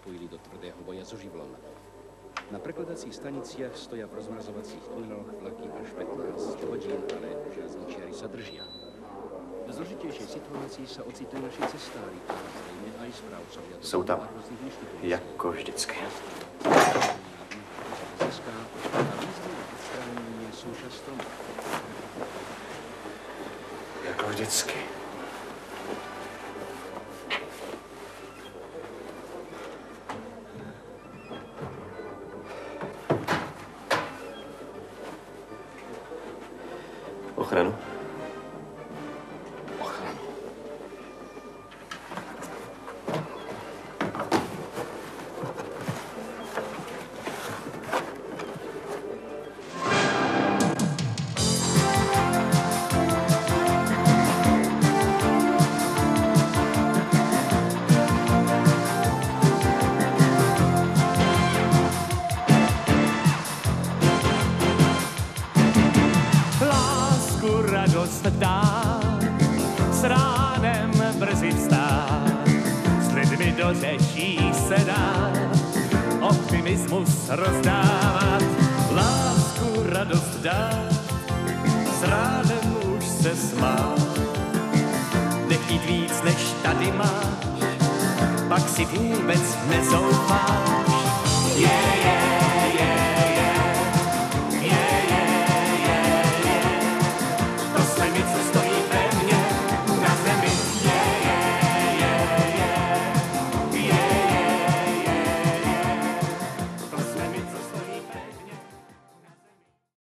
zapojili do tvrdého boja so živlom. Na prekladacích staniciach stoja v rozmrazovacích tuneloch vlaky až 15 hodín, ale železničiari sa držia. V zložitejšej situácii sa ocitajú naši cestári, a zrejme aj správcovia. Jsou tam, jako vždycky. Jako vždycky. Ochranu? Ochranu. Radost dát, s ránem brzy vstát, s lidmi do řečí se dát, optimismus rozdávat, lásku radost dát, s ránem už se smát, nechtít víc, než tady máš, pak si vůbec nezoufáš. Yeah, yeah.